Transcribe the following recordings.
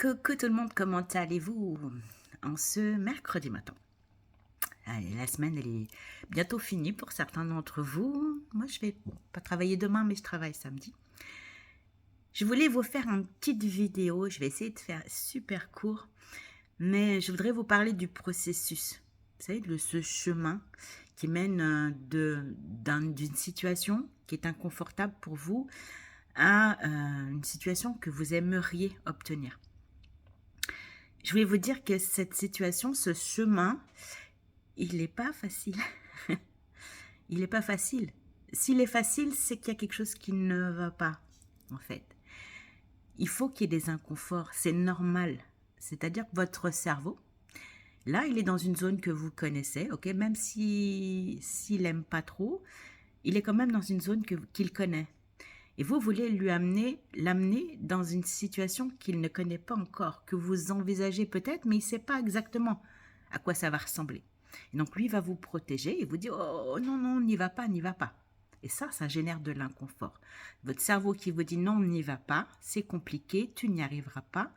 Coucou tout le monde, comment allez-vous en ce mercredi matin? Allez, la semaine, elle est bientôt finie pour certains d'entre vous. Moi, je vais pas travailler demain, mais je travaille samedi. Je voulais vous faire une petite vidéo. Je vais essayer de faire super court, mais je voudrais vous parler du processus. Vous savez, de ce chemin qui mène d'une situation qui est inconfortable pour vous à une situation que vous aimeriez obtenir. Je voulais vous dire que cette situation, ce chemin, il n'est pas facile. Il n'est pas facile. S'il est facile, c'est qu'il y a quelque chose qui ne va pas, en fait. Il faut qu'il y ait des inconforts, c'est normal. C'est-à-dire que votre cerveau, là, il est dans une zone que vous connaissez, ok? Même s'il n'aime pas trop, il est quand même dans une zone qu'il connaît. Et vous voulez l'amener dans une situation qu'il ne connaît pas encore, que vous envisagez peut-être, mais il ne sait pas exactement à quoi ça va ressembler. Et donc lui va vous protéger et vous dire oh non, non, n'y va pas, n'y va pas. Et ça génère de l'inconfort. Votre cerveau qui vous dit non, n'y va pas, c'est compliqué, tu n'y arriveras pas.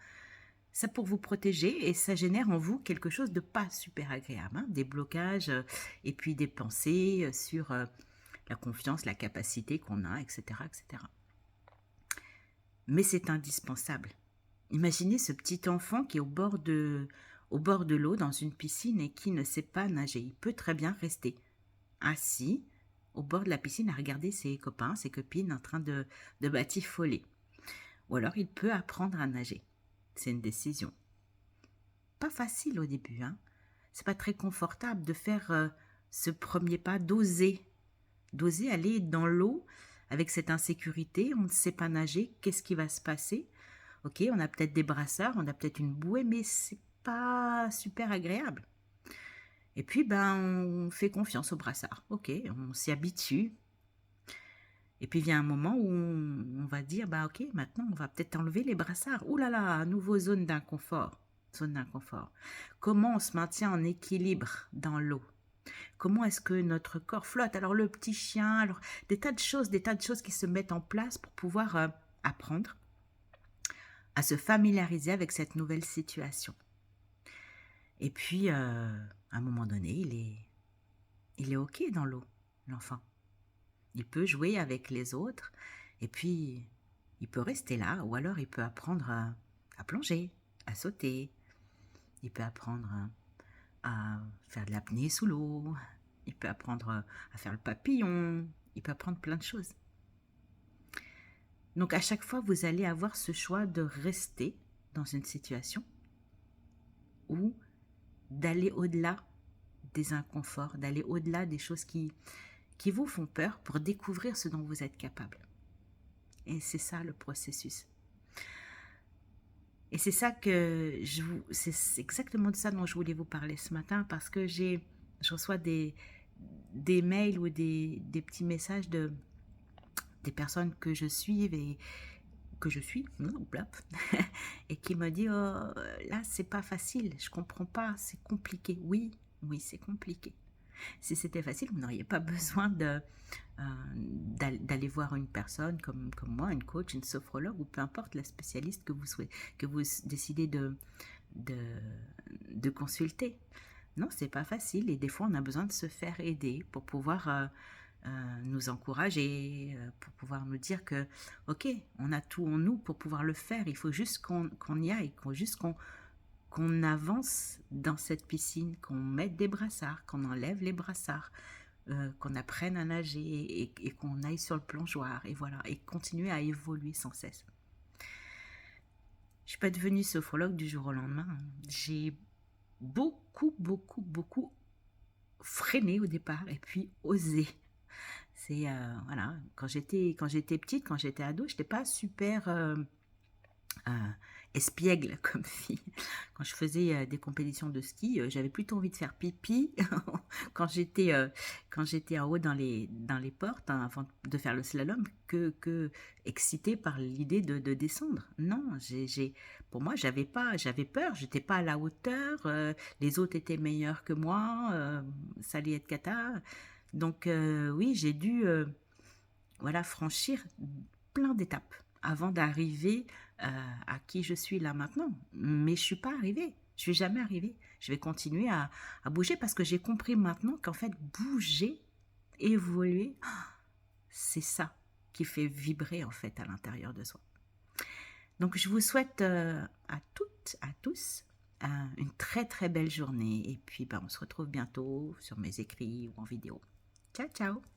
Ça pour vous protéger et ça génère en vous quelque chose de pas super agréable, hein, des blocages et puis des pensées sur la confiance, la capacité qu'on a, etc., etc. Mais c'est indispensable. Imaginez ce petit enfant qui est au bord de l'eau dans une piscine et qui ne sait pas nager. Il peut très bien rester assis au bord de la piscine à regarder ses copains, ses copines en train de batifoler. Ou alors il peut apprendre à nager. C'est une décision. Pas facile au début, hein. C'est pas très confortable de faire ce premier pas, d'oser aller dans l'eau avec cette insécurité. On ne sait pas nager, qu'est-ce qui va se passer? Ok, on a peut-être des brassards, on a peut-être une bouée, mais c'est pas super agréable. Et puis, on fait confiance aux brassards. Ok, on s'y habitue. Et puis vient un moment où on va dire, ok, maintenant on va peut-être enlever les brassards. Ouh là là, nouveau zone d'inconfort. Zone d'inconfort. Comment on se maintient en équilibre dans l'eau? Comment est-ce que notre corps flotte? Alors le petit chien, alors des tas de choses qui se mettent en place pour pouvoir apprendre à se familiariser avec cette nouvelle situation. Et puis, à un moment donné, il est OK dans l'eau, l'enfant. Il peut jouer avec les autres et puis il peut rester là ou alors il peut apprendre à plonger, à sauter. Il peut apprendre à faire de l'apnée sous l'eau. Il peut apprendre à faire le papillon. Il peut apprendre plein de choses. Donc à chaque fois, vous allez avoir ce choix de rester dans une situation ou d'aller au-delà des inconforts, d'aller au-delà des choses qui vous font peur pour découvrir ce dont vous êtes capable. Et c'est ça le processus. Et c'est ça que c'est exactement de ça dont je voulais vous parler ce matin parce que je reçois des mails ou des petits messages des personnes que je suis et qui me disent oh, là c'est pas facile, je comprends pas, c'est compliqué. Oui, c'est compliqué. Si c'était facile, vous n'auriez pas besoin d'aller voir une personne comme moi, une coach, une sophrologue ou peu importe la spécialiste que vous décidez de consulter. Non, c'est pas facile et des fois on a besoin de se faire aider pour pouvoir nous encourager, pour pouvoir nous dire que ok, on a tout en nous pour pouvoir le faire, il faut juste qu'on y aille, qu'on avance dans cette piscine, qu'on mette des brassards, qu'on enlève les brassards, qu'on apprenne à nager et qu'on aille sur le plongeoir et voilà, et continuer à évoluer sans cesse. Je suis pas devenue sophrologue du jour au lendemain. J'ai beaucoup freiné au départ et puis osé. C'est voilà, quand j'étais petite, quand j'étais ado, j'étais pas super espiègle comme fille. Quand je faisais des compétitions de ski, j'avais plutôt envie de faire pipi quand j'étais en haut dans les portes, hein, avant de faire le slalom que excitée par l'idée de descendre. Non, pour moi j'avais peur, j'étais pas à la hauteur, les autres étaient meilleurs que moi, ça allait être cata. Donc oui, j'ai dû voilà franchir plein d'étapes avant d'arriver à qui je suis là maintenant. Mais je suis pas arrivée. Je vais jamais arriver. Je vais continuer à bouger parce que j'ai compris maintenant qu'en fait, bouger, évoluer, c'est ça qui fait vibrer en fait à l'intérieur de soi. Donc je vous souhaite à toutes, à tous, une très très belle journée et puis on se retrouve bientôt sur mes écrits ou en vidéo. Ciao ciao.